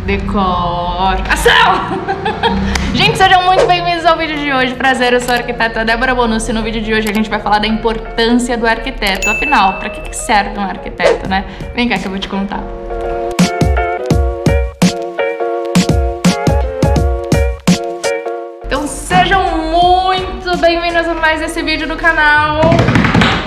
Decor. Ação! Gente, sejam muito bem-vindos ao vídeo de hoje. Prazer, eu sou a arquiteta Débora Bonucci e no vídeo de hoje a gente vai falar da importância do arquiteto. Afinal, pra que serve um arquiteto, né? Vem cá que eu vou te contar. Então sejam muito bem-vindos a mais esse vídeo do canal.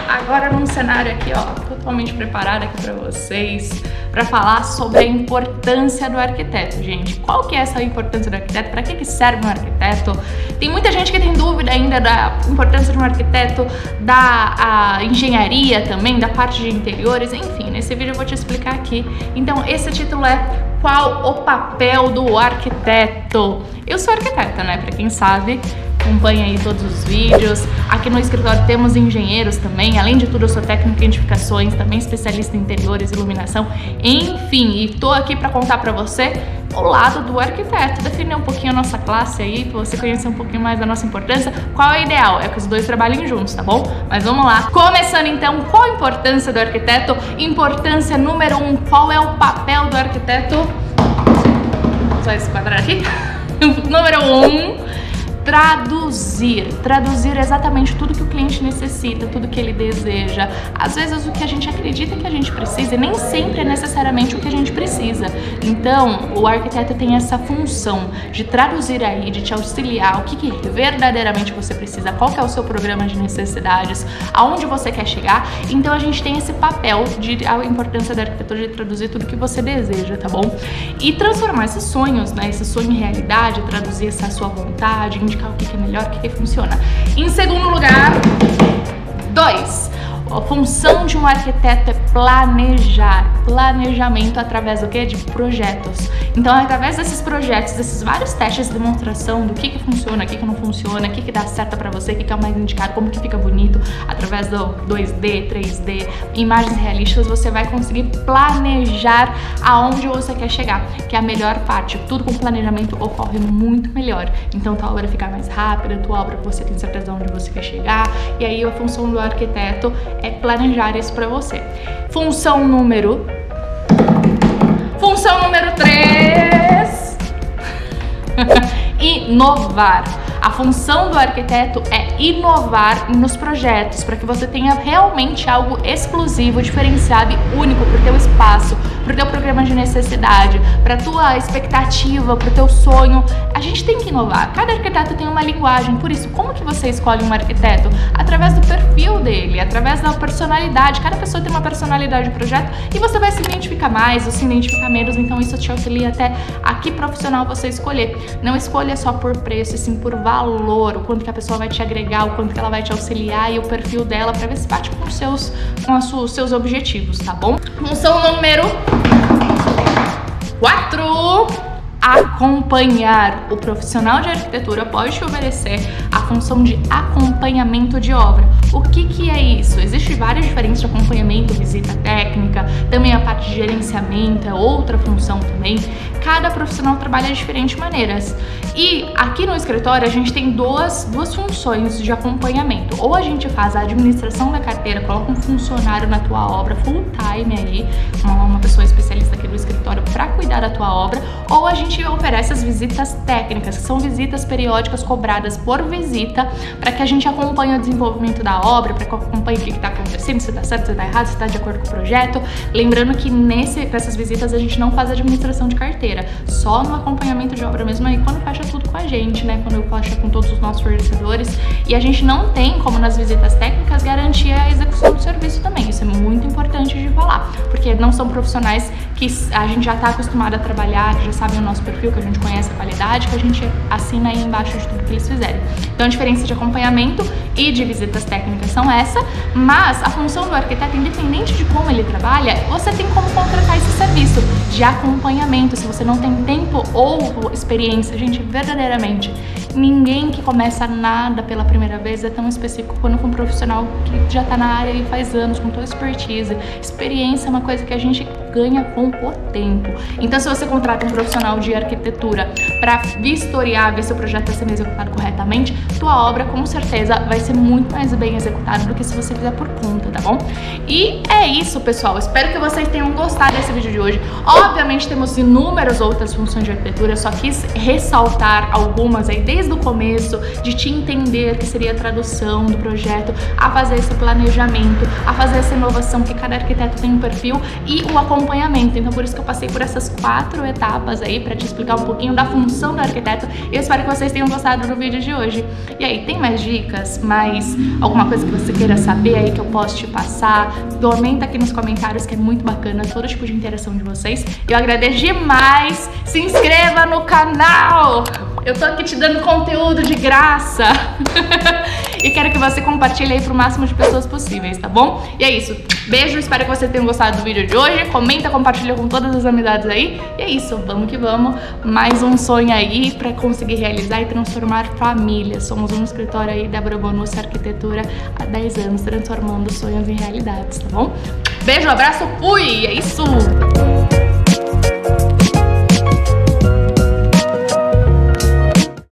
Agora num cenário aqui, ó, totalmente preparado aqui pra vocês, pra falar sobre a importância do arquiteto, gente. Qual que é essa importância do arquiteto? Pra que serve um arquiteto? Tem muita gente que tem dúvida ainda da importância de um arquiteto, da engenharia também, da parte de interiores, enfim, nesse vídeo eu vou te explicar aqui. Então, esse título é Qual o papel do arquiteto? Eu sou arquiteta, né? Pra quem sabe, acompanha aí todos os vídeos. Aqui no escritório temos engenheiros também. Além de tudo, eu sou técnica em edificações, também especialista em interiores, iluminação, enfim. E tô aqui para contar para você o lado do arquiteto, definir um pouquinho a nossa classe aí, para você conhecer um pouquinho mais da nossa importância. Qual é o ideal? É que os dois trabalhem juntos, tá bom? Mas vamos lá. Começando então, qual a importância do arquiteto? Importância número 1, qual é o papel do arquiteto? Só esse quadrado aqui. Número 1. Traduzir exatamente tudo que o cliente necessita, tudo que ele deseja. Às vezes o que a gente acredita que a gente precisa e nem sempre é necessariamente o que a gente precisa. Então, o arquiteto tem essa função de traduzir aí, de te auxiliar o que verdadeiramente você precisa, qual que é o seu programa de necessidades, aonde você quer chegar. Então, a gente tem esse papel de a importância da arquitetura de traduzir tudo que você deseja, tá bom? E transformar esses sonhos, né, esse sonho em realidade, traduzir essa sua vontade, indicar o que é melhor, o que funciona. Em segundo lugar, 2. A função de um arquiteto é planejar. Planejamento através do quê? De projetos. Então, através desses projetos, desses vários testes de demonstração do que funciona, o que não funciona, o que dá certo pra você, o que é o mais indicado, como que fica bonito, através do 2D, 3D, imagens realistas, você vai conseguir planejar aonde você quer chegar, que é a melhor parte. Tudo com planejamento ocorre muito melhor. Então, tua obra fica mais rápida, tua obra você tem certeza de onde você quer chegar, e aí a função do arquiteto é planejar isso pra você. Função número 3. Inovar. A função do arquiteto é inovar nos projetos para que você tenha realmente algo exclusivo, diferenciado e único para o teu espaço, para o teu programa de necessidade, para a tua expectativa, para o teu sonho. A gente tem que inovar. Cada arquiteto tem uma linguagem, por isso, como que você escolhe um arquiteto? Através do perfil dele, através da personalidade. Cada pessoa tem uma personalidade de projeto e você vai se identificar mais ou se identificar menos, então isso te auxilia até a que profissional você escolher. Não escolha só por preço, e sim por valor, o quanto que a pessoa vai te agregar, o quanto que ela vai te auxiliar e o perfil dela para ver se bate com os seus objetivos, tá bom? Função número 4. Acompanhar. O profissional de arquitetura pode te oferecer a função de acompanhamento de obra. O que é isso? Existem várias diferenças de acompanhamento, visita técnica, também a parte de gerenciamento, é outra função também. Cada profissional trabalha de diferentes maneiras. E aqui no escritório a gente tem duas funções de acompanhamento. Ou a gente faz a administração da carteira, coloca um funcionário na tua obra full time aí, uma pessoa especialista aqui do escritório para cuidar da tua obra, ou a gente oferece as visitas técnicas, que são visitas periódicas cobradas por visita, para que a gente acompanhe o desenvolvimento da obra, para que eu acompanhe o que está acontecendo, se está certo, se está errado, se está de acordo com o projeto. Lembrando que nessas visitas a gente não faz administração de carteira, só no acompanhamento de obra mesmo aí quando fecha tudo com a gente, né? Quando eu fecho com todos os nossos fornecedores. E a gente não tem, como nas visitas técnicas, garantir a execução do serviço também. Isso é muito importante de falar, porque não são profissionais que a gente já está acostumado a trabalhar, que já sabem o nosso perfil, que a gente conhece a qualidade, que a gente assina aí embaixo de tudo que eles fizerem. Então a diferença de acompanhamento e de visitas técnicas são essa, mas a função do arquiteto, independente de como ele trabalha, você tem como contratar esse serviço de acompanhamento. Se você não tem tempo ou experiência, gente, verdadeiramente, ninguém que começa nada pela primeira vez é tão específico quanto um profissional que já tá na área e faz anos, com toda expertise. Experiência é uma coisa que a gente ganha com o tempo. Então, se você contrata um profissional de arquitetura para vistoriar, ver se o projeto está sendo executado corretamente, tua obra com certeza vai ser muito mais bem executada do que se você fizer por conta, tá bom? E é isso, pessoal. Espero que vocês tenham gostado desse vídeo de hoje. Obviamente, temos inúmeras outras funções de arquitetura, eu só quis ressaltar algumas aí desde o começo, de te entender que seria a tradução do projeto, a fazer esse planejamento, a fazer essa inovação, que cada arquiteto tem um perfil, e o acompanhamento. Então, por isso que eu passei por essas 4 etapas aí, pra te explicar um pouquinho da função do arquiteto, e eu espero que vocês tenham gostado do vídeo de hoje. E aí, tem mais dicas? Mais alguma coisa que você queira saber aí que eu posso te passar? Comenta aqui nos comentários, que é muito bacana todo tipo de interação de vocês. Eu agradeço demais. Se inscreva no canal. Eu tô aqui te dando conteúdo de graça. E quero que você compartilhe aí pro máximo de pessoas possíveis, tá bom? E é isso. Beijo, espero que vocês tenham gostado do vídeo de hoje. Comenta, compartilha com todas as amizades aí. E é isso, vamos que vamos. Mais um sonho aí pra conseguir realizar e transformar famílias. Somos um escritório aí da Débora Bonucci Arquitetura há 10 anos, transformando sonhos em realidades, tá bom? Beijo, abraço, fui! É isso!